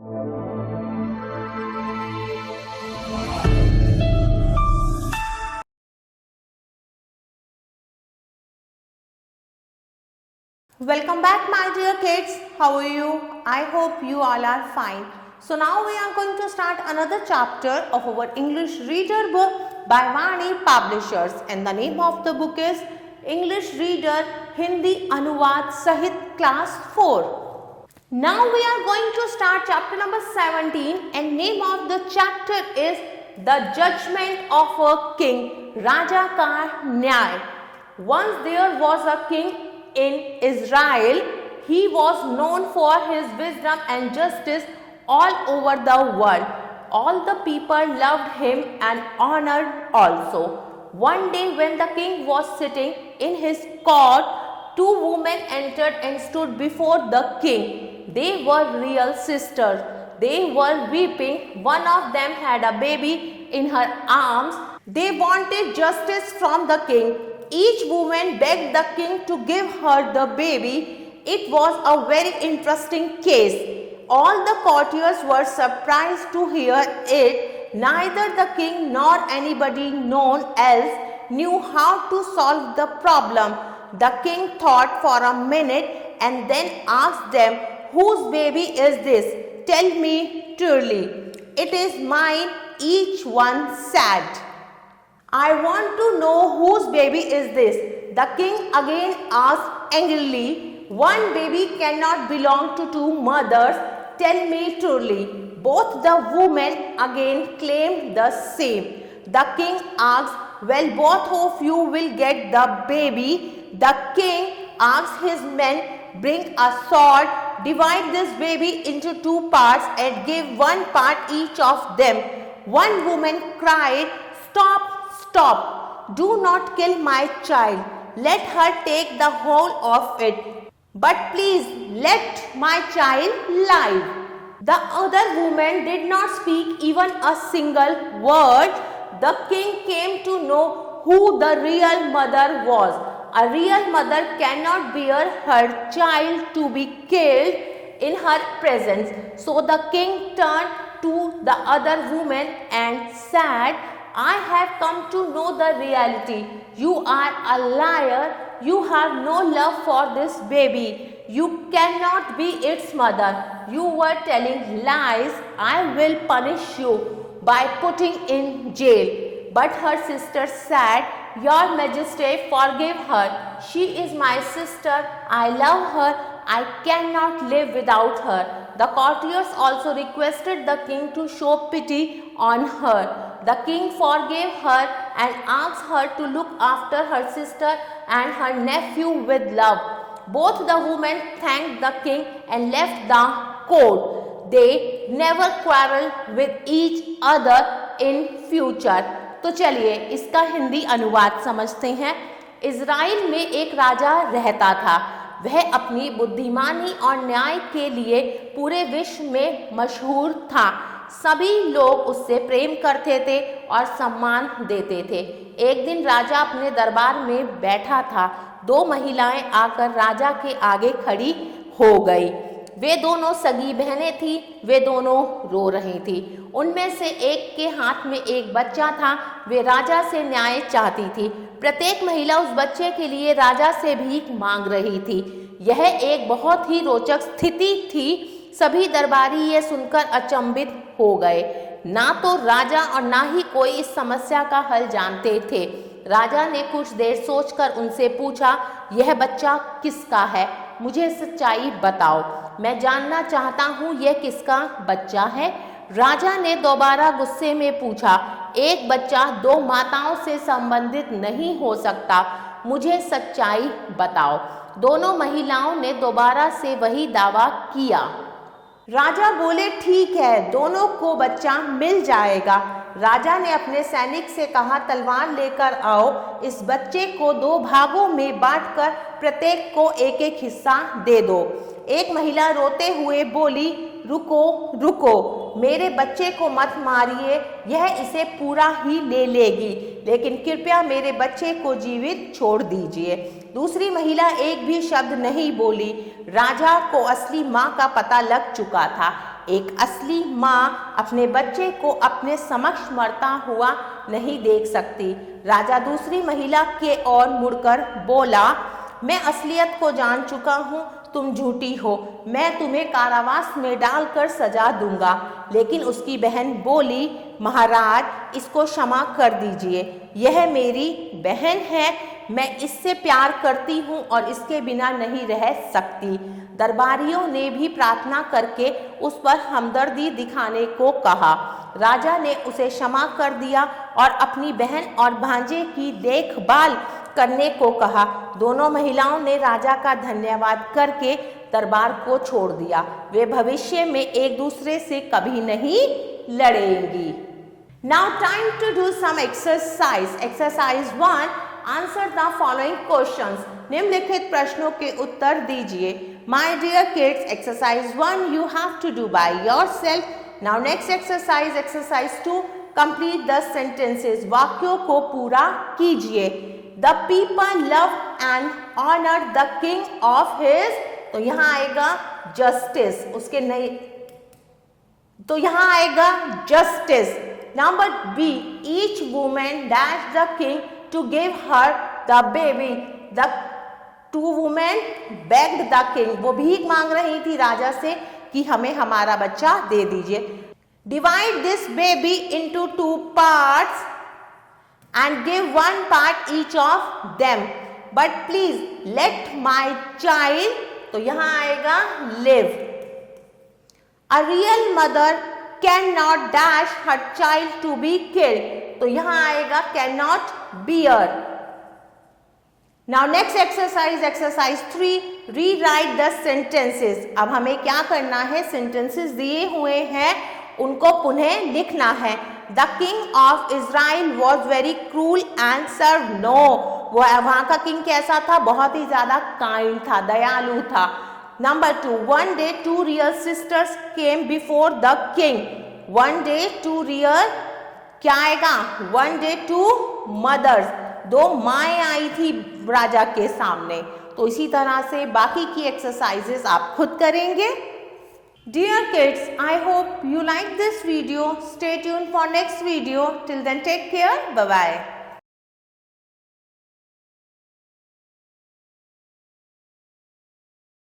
Welcome back, my dear kids. How are you? I hope you all are fine. So now we are going to start another chapter of our English Reader book by Vani Publishers, and the name of the book is English Reader Hindi Anuvad Sahit Class 4. Now we are going to start chapter number 17, and name of the chapter is The Judgment of a King, Raja Ka Nyay. Once there was a king in Israel. He was known for his wisdom and justice all over the world. All the people loved him and honored also. One day when the king was sitting in his court, two women entered and stood before the king. They were real sisters. They were weeping. One of them had a baby in her arms. They wanted justice from the king. Each woman begged the king to give her the baby. It was a very interesting case. All the courtiers were surprised to hear it. Neither the king nor anybody known else knew how to solve the problem. The king thought for a minute and then asked them, "Whose baby is this? Tell me truly." "It is mine," each one said. "I want to know whose baby is this?" The king again asked angrily. "One baby cannot belong to two mothers. Tell me truly." Both the women again claimed the same. The king asked, "Well, both of you will get the baby." The king asked his men, "Bring a sword, divide this baby into two parts and give one part each of them." One woman cried, "Stop! Stop! Do not kill my child. Let her take the whole of it. But please let my child live." The other woman did not speak even a single word. The king came to know who the real mother was. A real mother cannot bear her child to be killed in her presence. So the king turned to the other woman and said, "I have come to know the reality. You are a liar. You have no love for this baby. You cannot be its mother. You were telling lies. I will punish you by putting in jail." But her sister said, "Your Majesty, forgive her. She is my sister. I love her. I cannot live without her." The courtiers also requested the king to show pity on her. The king forgave her and asked her to look after her sister and her nephew with love. Both the women thanked the king and left the court. They never quarreled with each other in future. तो चलिए इसका हिंदी अनुवाद समझते हैं। Israel में एक राजा रहता था। वह अपनी बुद्धिमानी और न्याय के लिए पूरे विश्व में मशहूर था। सभी लोग उससे प्रेम करते थे और सम्मान देते थे। एक दिन राजा अपने दरबार में बैठा था। दो महिलाएं आकर राजा के आगे खड़ी हो गई। वे दोनों सगी बहनें थीं। वे दोनों रो रही थीं। उनमें से एक के हाथ में एक बच्चा था। वे राजा से न्याय चाहती थी। प्रत्येक महिला उस बच्चे के लिए राजा से भीख मांग रही थी। यह एक बहुत ही रोचक स्थिति थी। सभी दरबारी ये सुनकर अचंभित हो गए। ना तो राजा और ना ही कोई इस समस्या का हल जानते थे। राजा ने कुछ देर सोचकर उनसे पूछा, "यह बच्चा किसका है? मुझे सच्चाई बताओ। मैं जानना चाहता हूँ यह किसका बच्चा है।" राजा ने दोबारा गुस्से में पूछा, "एक बच्चा दो माताओं से संबंधित नहीं हो सकता। मुझे सच्चाई बताओ।" दोनों महिलाओं ने दोबारा से वही दावा किया। राजा बोले, "ठीक है, दोनों को बच्चा मिल जाएगा।" राजा ने अपने सैनिक से कहा, "तलवार लेकर आओ। इस बच्चे को दो भागों में बांटकर प्रत्येक को एक एक हिस्सा दे दो।" एक महिला रोते हुए बोली, "रुको रुको, मेरे बच्चे को मत मारिए। यह इसे पूरा ही ले लेगी, लेकिन कृपया मेरे बच्चे को जीवित छोड़ दीजिए।" दूसरी महिला एक भी शब्द नहीं बोली। राजा को असली माँ का पता लग चुका था। एक असली माँ अपने बच्चे को अपने समक्ष मरता हुआ नहीं देख सकती। राजा दूसरी महिला के ओर मुड़कर बोला, मैं असलियत को जान चुका हूँ, तुम झूठी हो, मैं तुम्हें कारावास में डालकर सजा दूंगा। लेकिन उसकी बहन बोली, महाराज इसको क्षमा कर दीजिए, यह मेरी बहन है, मैं इससे प्यार करती हूँ और इसके बिना नहीं रह सकती। दरबारियों ने भी प्रार्थना करके उस पर हमदर्दी दिखाने को कहा। राजा ने उसे क्षमा कर दिया और अपनी बहन और भांजे की देखभाल करने को कहा। दोनों महिलाओं ने राजा का धन्यवाद करके दरबार को छोड़ दिया। वे भविष्य में एक दूसरे से कभी नहीं लड़ेंगी। Now time to do some exercise. Exercise 1. Answer the following questions. निम्नलिखित प्रश्नों के उत्तर दीजिए। My dear kids, exercise 1 you have to do by yourself. Now next exercise, exercise 2. Complete the sentences. वाक्यों को पूरा कीजिए। The people love and honor the king of his, तो यहाँ आएगा justice, उसके नहीं, तो यहाँ आएगा justice. Number B, each woman dashed the king to give her the baby. The two women begged the king. वो भीख मांग रही थी राजा से कि हमें हमारा बच्चा दे दीजिए। Divide this baby into 2 parts and give 1 part each of them. But please let my child, तो यहाँ आएगा live. A real mother cannot dash her child to be killed, तो यहाँ आएगा cannot bear. Now next exercise, exercise 3, rewrite the sentences. अब हमें क्या करना है, sentences दिए हुए हैं उनको पुनः लिखना है। The king of Israel was very cruel and served no. वो वहाँ का किंग कैसा था, बहुत ही ज्यादा काइंड था, दयालु था। Number 2, one day 2 real sisters came before the king. One day 2 real, क्या आएगा, one day 2 mothers, 2 माएँ आई थी राजा के सामने। तो इसी तरह से बाकी की एक्सरसाइजेस आप खुद करेंगे। Dear kids, I hope you like this video. Stay tuned for next video. Till then, take care. Bye-bye.